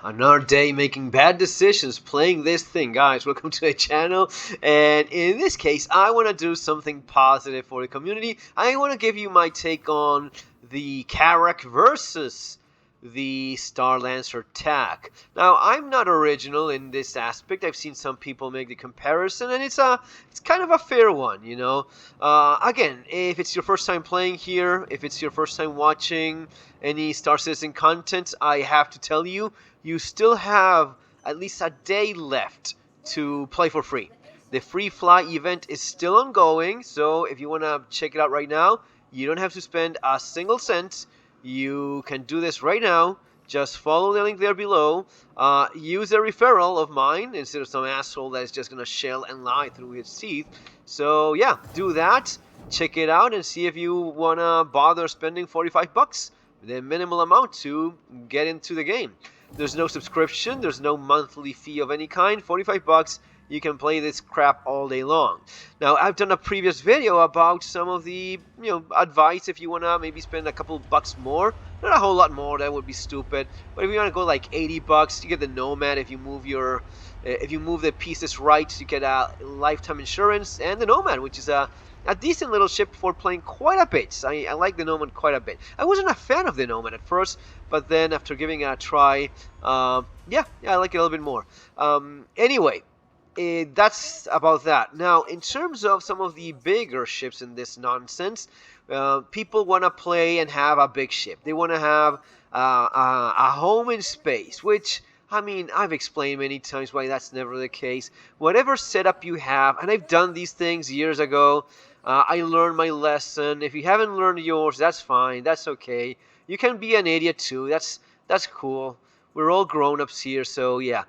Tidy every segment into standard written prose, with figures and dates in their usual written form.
Another day making bad decisions playing this thing. Guys, welcome to the channel. And in this case, I want to do something positive for the community. I want to give you my take on the Carrack versus the Starlancer TAC. Now, I'm not original in this aspect. I've seen some people make the comparison, and it's kind of a fair one, you know. Again, if it's your first time playing here, if it's your first time watching any Star Citizen content, I have to tell you, you still have at least a day left to play for free. The free fly event is still ongoing, so if you want to check it out right now, you don't have to spend a single cent. You can do this right now. Just follow the link there below. Use a referral of mine instead of some asshole that is just going to shell and lie through his teeth. So yeah, do that. Check it out and see if you want to bother spending 45 bucks, the minimal amount to get into the game. There's no subscription. There's no monthly fee of any kind. 45 bucks. You can play this crap all day long. Now, I've done a previous video about some of the, advice if you want to maybe spend a couple bucks more. Not a whole lot more, that would be stupid. But if you want to go like 80 bucks, you get the Nomad. If you move the pieces right, you get a lifetime insurance and the Nomad, which is a decent little ship for playing quite a bit. I like the Nomad quite a bit. I wasn't a fan of the Nomad at first, but then after giving it a try, yeah, I like it a little bit more. Anyway, that's about that. Now, in terms of some of the bigger ships in this nonsense, people want to play and have a big ship. They want to have a home in space, which, I mean, I've explained many times why that's never the case. Whatever setup you have, and I've done these things years ago, I learned my lesson. If you haven't learned yours, that's fine. That's okay. You can be an idiot too. That's cool. We're all grown-ups here, so yeah,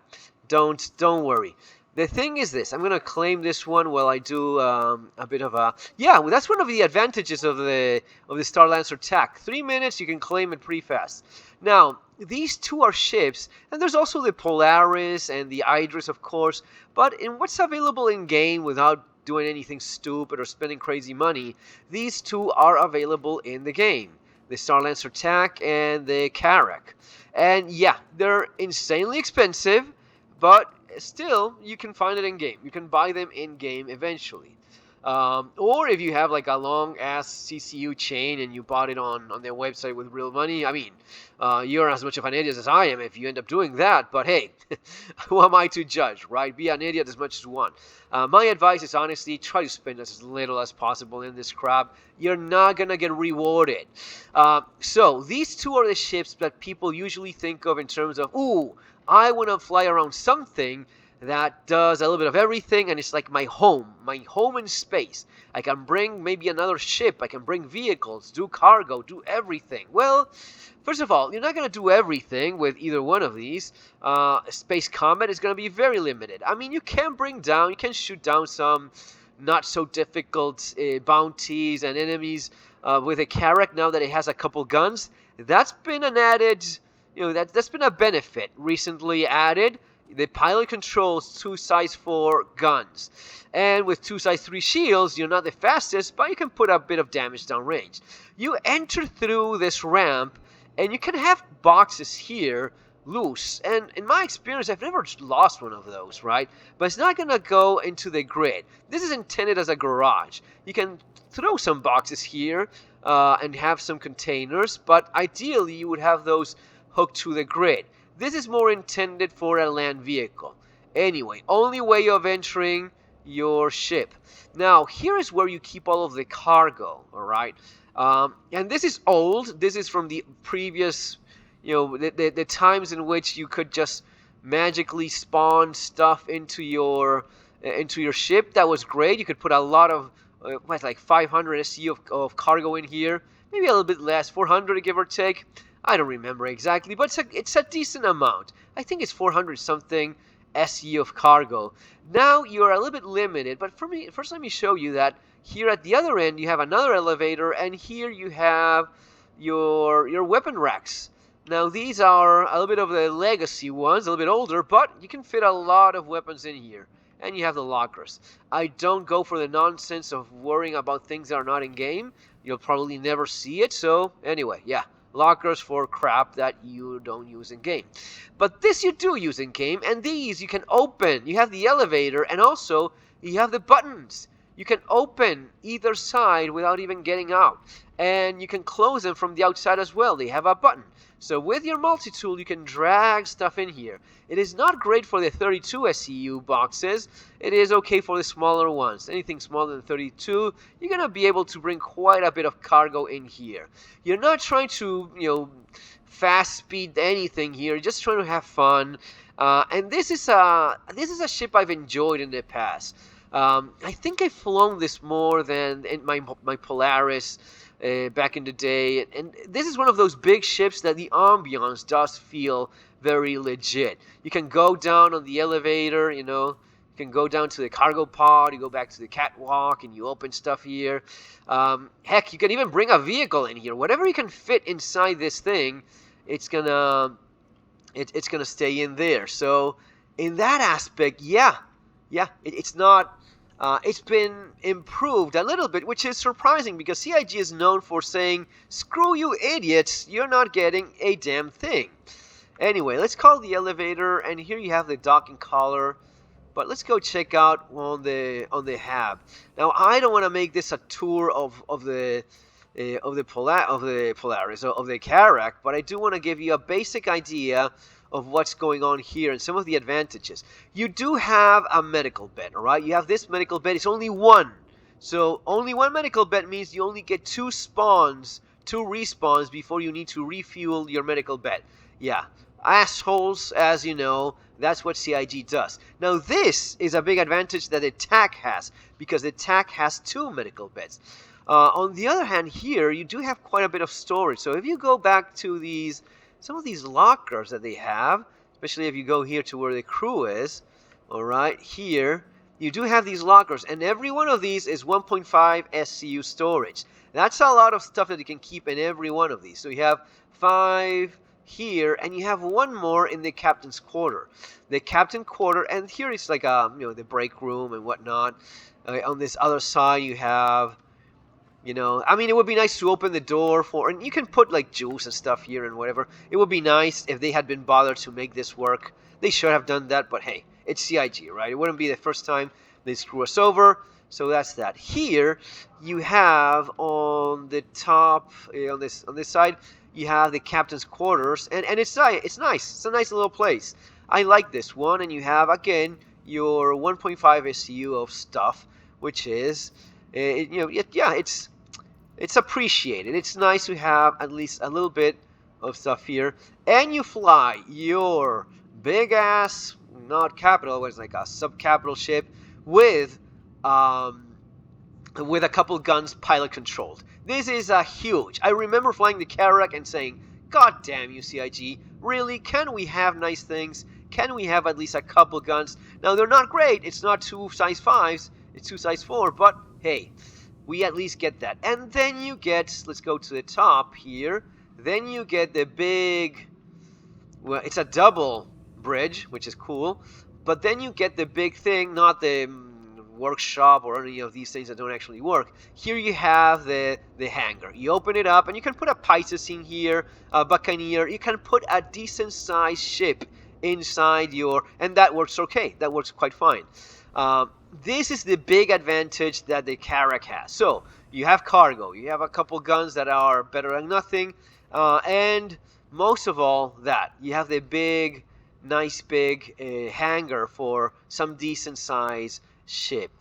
don't worry. The thing is this, I'm going to claim this one while I do a bit of a... Yeah, well, that's one of the advantages of the Starlancer TAC. 3 minutes, you can claim it pretty fast. Now, these two are ships, and there's also the Polaris and the Idris, of course, but in what's available in-game without doing anything stupid or spending crazy money, these two are available in the game. The Starlancer TAC and the Carrack. And yeah, they're insanely expensive, but still, you can find it in-game. You can buy them in-game eventually. Or if you have like a long-ass CCU chain and you bought it on their website with real money, I mean, you're as much of an idiot as I am if you end up doing that. But hey, who am I to judge, right? Be an idiot as much as you want. My advice is honestly, try to spend as little as possible in this crap. You're not going to get rewarded. So these two are the ships that people usually think of in terms of, ooh, I want to fly around something that does a little bit of everything, and it's like my home in space. I can bring maybe another ship, I can bring vehicles, do cargo, do everything. Well, first of all, you're not going to do everything with either one of these. Space combat is going to be very limited. I mean, you can shoot down some not so difficult bounties and enemies with a Carrack now that it has a couple guns. That's been an added... that's been a benefit recently added. The pilot controls 2 size 4 guns. And with 2 size 3 shields, you're not the fastest, but you can put a bit of damage downrange. You enter through this ramp, and you can have boxes here loose. And in my experience, I've never lost one of those, right? But it's not going to go into the grid. This is intended as a garage. You can throw some boxes here and have some containers, but ideally you would have those hooked to the grid. This is more intended for a land vehicle. Anyway, only way of entering your ship. Now, here is where you keep all of the cargo, alright? And this is old. This is from the previous, the times in which you could just magically spawn stuff into your ship. That was great. You could put a lot of, like 500 SE of cargo in here. Maybe a little bit less, 400 give or take. I don't remember exactly, but it's a decent amount. I think it's 400 something SE of cargo. Now you're a little bit limited, but first let me show you that here at the other end you have another elevator, and here you have your weapon racks. Now these are a little bit of the legacy ones, a little bit older, but you can fit a lot of weapons in here. And you have the lockers. I don't go for the nonsense of worrying about things that are not in game. You'll probably never see it, so anyway, yeah. lockers for crap that you don't use in game. But this you do use in game, and these you can open. You have the elevator, and also you have the buttons. You can open either side without even getting out, and you can close them from the outside as well. They have a button. So with your multi-tool, you can drag stuff in here. It is not great for the 32 SCU boxes. It is okay for the smaller ones. Anything smaller than 32, you're going to be able to bring quite a bit of cargo in here. You're not trying to, fast speed anything here. You're just trying to have fun. And this is a ship I've enjoyed in the past. I think I've flown this more than in my Polaris back in the day, and this is one of those big ships that the ambiance does feel very legit. You can go down on the elevator, you can go down to the cargo pod, you go back to the catwalk, and you open stuff here. Heck, you can even bring a vehicle in here. Whatever you can fit inside this thing, it's gonna stay in there. So in that aspect, it's not. It's been improved a little bit, which is surprising because CIG is known for saying, screw you idiots, you're not getting a damn thing. Anyway, let's call the elevator, and here you have the docking collar. But let's go check out on the hab. Now, I don't want to make this a tour of the Polaris, of the Carrack, but I do want to give you a basic idea of what's going on here and some of the advantages. You do have a medical bed, all right? You have this medical bed. It's only one. So only one medical bed means you only get two respawns before you need to refuel your medical bed. Yeah, assholes, as you know, that's what CIG does. Now this is a big advantage that the TAC has, because the TAC has two medical beds. On the other hand, here you do have quite a bit of storage. So if you go back to some of these lockers that they have, especially if you go here to where the crew is, all right, here, you do have these lockers, and every one of these is 1.5 SCU storage. That's a lot of stuff that you can keep in every one of these. So you have 5 here, and you have one more in the captain's quarter. The captain quarter, and here it's like the break room and whatnot. On this other side, you have, it would be nice to open the door and you can put like juice and stuff here and whatever. It would be nice if they had been bothered to make this work. They should have done that, but hey, it's CIG, right? It wouldn't be the first time they screw us over. So that's that. Here you have on the top, on this side, you have the captain's quarters, and it's nice. It's a nice little place. I like this one, and you have again your 1.5 SCU of stuff, which is, it's appreciated. It's nice to have at least a little bit of stuff here, and you fly your big ass, not capital, it's like a sub-capital ship with a couple guns pilot controlled. This is huge. I remember flying the Carrack and saying, God damn you, CIG, really? Can we have nice things? Can we have at least a couple guns? Now, they're not great. It's not 2 size 5s. It's 2 size 4, but hey, we at least get that. And then you get, let's go to the top here, then you get the big, well, it's a double bridge, which is cool, but then you get the big thing, not the workshop or any of these things that don't actually work. Here you have the hangar. You open it up, and you can put a Pisces in here, a Buccaneer. You can put a decent sized ship inside and that works okay. That works quite fine. This is the big advantage that the Carrack has. So you have cargo, you have a couple guns that are better than nothing, and most of all that, you have the big, nice big hangar for some decent size ship.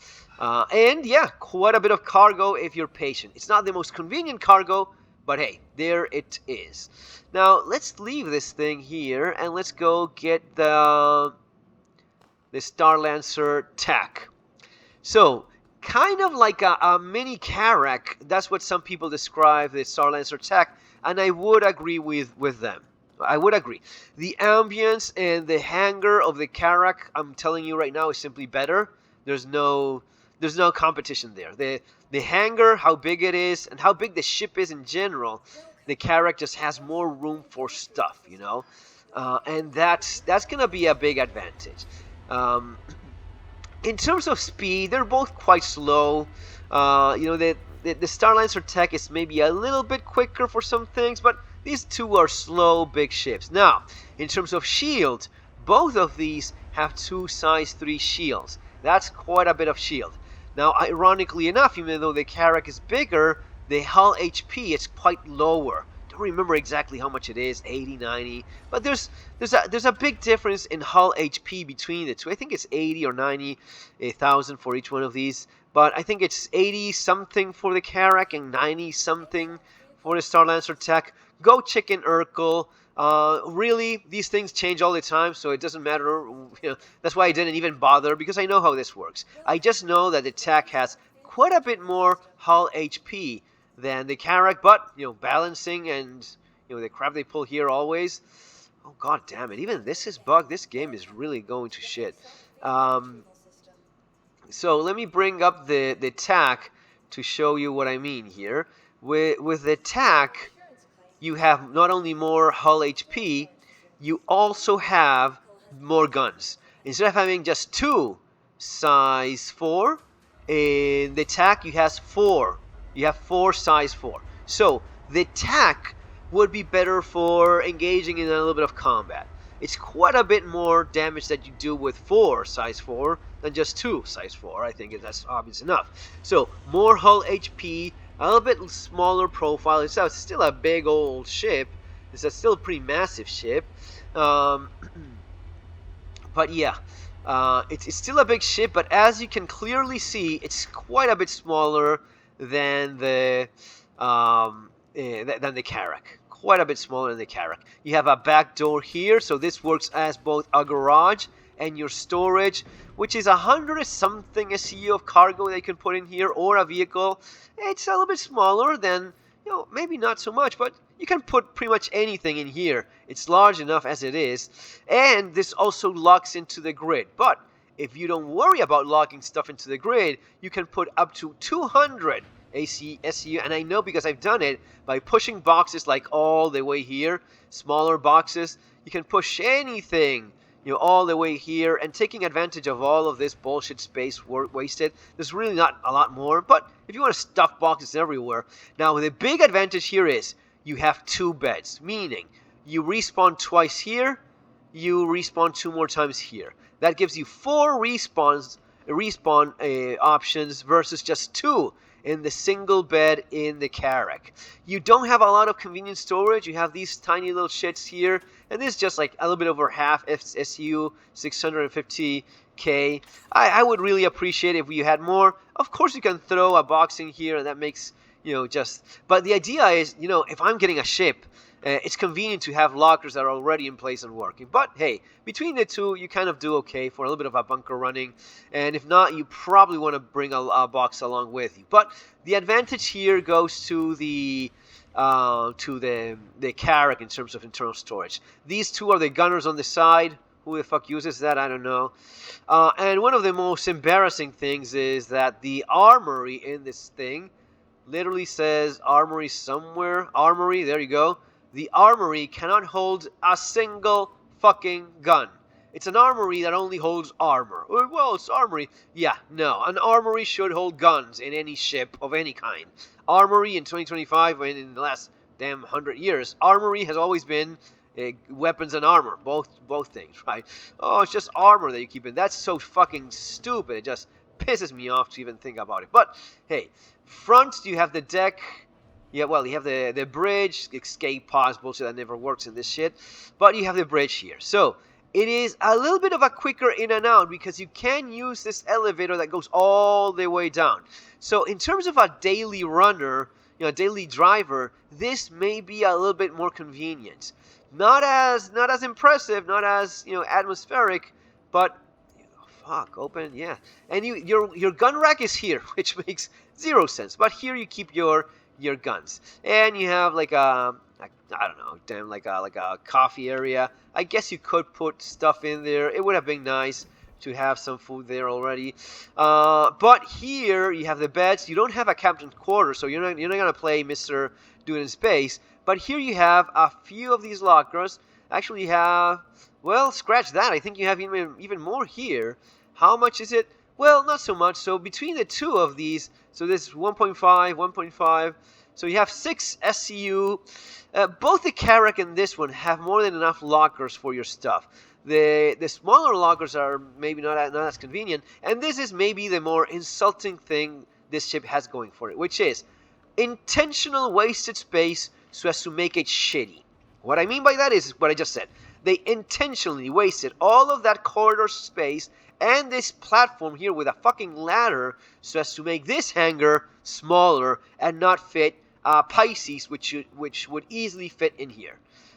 And yeah, quite a bit of cargo if you're patient. It's not the most convenient cargo, but hey, there it is. Now let's leave this thing here and let's go get the Starlancer TAC. So kind of like a mini Carrack. That's what some people describe the Starlancer TAC, and I would agree with them. I would agree. The ambience and the hangar of the Carrack, I'm telling you right now, is simply better. There's no competition there. The hangar, how big it is, and how big the ship is in general, the Carrack just has more room for stuff, and that's gonna be a big advantage. In terms of speed, they're both quite slow. The Starlancer TAC is maybe a little bit quicker for some things, but These two are slow, big ships. Now, in terms of shield, both of these have 2 size 3 shields. That's quite a bit of shield. Now, ironically enough, even though the Carrack is bigger, the hull HP is quite lower. Don't remember exactly how much it is, 80, 90, but there's a big difference in hull HP between the two. I think it's 80 or 90,000 for each one of these, but I think it's 80 something for the Carrack and 90 something for the Starlancer TAC. Go check in Urkel. Really, these things change all the time, so it doesn't matter. That's why I didn't even bother, because I know how this works. I just know that the TAC has quite a bit more hull HP than the Carrack, but balancing and the crap they pull here always. Oh god damn it! Even this is bugged. This game is really going to shit. So let me bring up the TAC to show you what I mean here. With the TAC, you have not only more hull HP, you also have more guns. Instead of having just 2 size 4, in the TAC you have 4. You have 4 size 4. So the TAC would be better for engaging in a little bit of combat. It's quite a bit more damage that you do with 4 size 4 than just 2 size 4. I think that's obvious enough. So more hull HP, a little bit smaller profile. It's still a big old ship. It's still a pretty massive ship. But yeah, it's still a big ship. But as you can clearly see, it's quite a bit smaller than the Carrack. Quite a bit smaller than the Carrack. You have a back door here, so this works as both a garage and your storage, which is 100 something SEU of cargo they can put in here, or a vehicle. It's a little bit smaller than, maybe not so much, but you can put pretty much anything in here. It's large enough as it is, and this also locks into the grid. But if you don't worry about locking stuff into the grid, you can put up to 200 SEU, and I know because I've done it by pushing boxes like all the way here, smaller boxes. You can push anything all the way here, and taking advantage of all of this bullshit space wasted. There's really not a lot more, but if you want to stuff boxes everywhere. Now, the big advantage here is you have 2 beds, meaning you respawn twice here, you respawn 2 more times here. That gives you 4 respawn options versus just 2 in the single bed in the Carrack. You don't have a lot of convenient storage. You have these tiny little shits here, and this is just like a little bit over half SU, 650k. I would really appreciate it if you had more. Of course, you can throw a box in here, and that makes but the idea is, if I'm getting a ship, it's convenient to have lockers that are already in place and working. But hey, between the two, you kind of do okay for a little bit of a bunker running. And if not, you probably want to bring a box along with you. But the advantage here goes to the Carrack in terms of internal storage. These two are the gunners on the side. Who the fuck uses that? I don't know. And one of the most embarrassing things is that the armory in this thing literally says armory somewhere. Armory, there you go. The armory cannot hold a single fucking gun. It's an armory that only holds armor. Well, it's armory. Yeah, no. An armory should hold guns in any ship of any kind. Armory in 2025, and in the last damn 100 years, armory has always been weapons and armor. Both things, right? Oh, it's just armor that you keep in. That's so fucking stupid. It just pisses me off to even think about it. But, hey, front, you have the deck. Yeah, well, you have the bridge, escape pods, bullshit that never works in this shit. But you have the bridge here. So, it is a little bit of a quicker in and out because you can use this elevator that goes all the way down. So, in terms of a daily runner, daily driver, this may be a little bit more convenient. Not as impressive, not as, atmospheric, but fuck, open, yeah. And your gun rack is here, which makes 0 sense. But here you keep your guns, and you have like I don't know, damn, like a coffee area. I guess you could put stuff in there. It would have been nice to have some food there already. But here you have the beds. You don't have a captain's quarters, so you're not gonna play Mr. Dude in Space. But here you have a few of these lockers. Actually, you have, well, scratch that. I think you have even more here. How much is it? Well, not so much. So between the two of these, so this 1.5, 1.5. So you have 6 SCU. Both the Carrack and this one have more than enough lockers for your stuff. The smaller lockers are maybe not as convenient, and this is maybe the more insulting thing this ship has going for it, which is intentional wasted space so as to make it shitty. What I mean by that is what I just said. They intentionally wasted all of that corridor space and this platform here with a fucking ladder so as to make this hangar smaller and not fit Pisces, which would easily fit in here.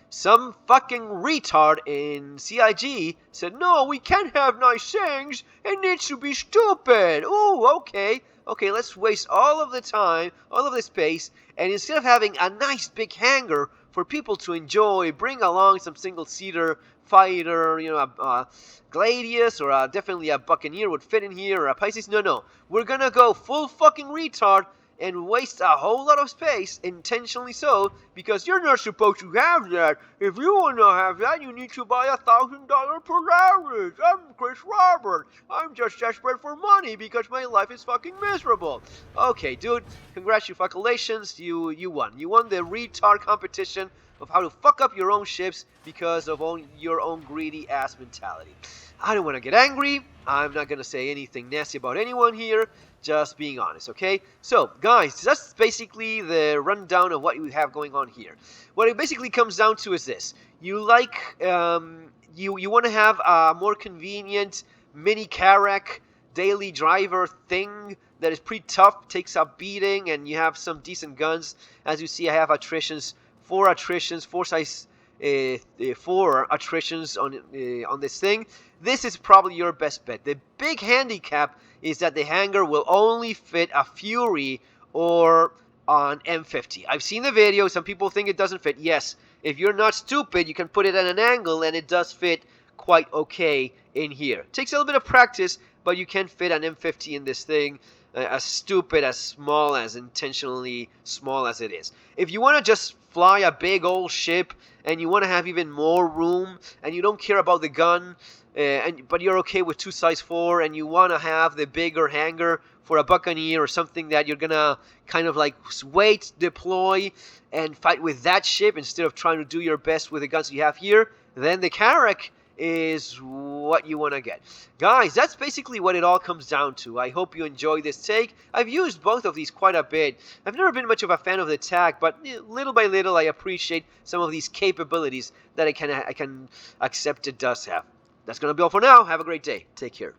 Some fucking retard in CIG said, no, we can't have nice things. It needs to be stupid. Ooh, okay. Okay, let's waste all of the time, all of the space, and instead of having a nice big hangar for people to enjoy, bring along some single-seater fighter, you know, a Gladius or definitely a Buccaneer would fit in here, or a Pisces. No. We're gonna go full fucking retard and waste a whole lot of space, intentionally so, because you're not supposed to have that. If you want to have that, you need to buy $1,000 Polaris. I'm Chris Robert. I'm just desperate for money because my life is fucking miserable. Okay, dude, congratulations, you won. You won the retard competition of how to fuck up your own ships because of your own greedy ass mentality. I don't want to get angry. I'm not going to say anything nasty about anyone here. Just being honest, okay? So, guys, that's basically the rundown of what you have going on here. What it basically comes down to is this. You like, you want to have a more convenient mini Carrack daily driver thing that is pretty tough, takes a beating, and you have some decent guns. As you see, I have attritions, 4 attritions, 4 size 4 attritions on this thing. This is probably your best bet. The big handicap is that the hangar will only fit a Fury or an M50. I've seen the video. Some people think it doesn't fit. Yes, if you're not stupid, you can put it at an angle and it does fit quite okay in here. It takes a little bit of practice, but you can fit an M50 in this thing. As stupid, as small, as intentionally small as it is. If you want to just fly a big old ship and you want to have even more room and you don't care about the gun, but you're okay with 2 size 4 and you want to have the bigger hangar for a Buccaneer or something that you're gonna kind of like wait, deploy, and fight with that ship instead of trying to do your best with the guns you have here, then the Carrack is what you want to get. Guys, that's basically what it all comes down to. I hope you enjoy this take. I've used both of these quite a bit. I've never been much of a fan of the TAC, but little by little I appreciate some of these capabilities that I can accept it does have. That's going to be all for now. Have a great day. Take care.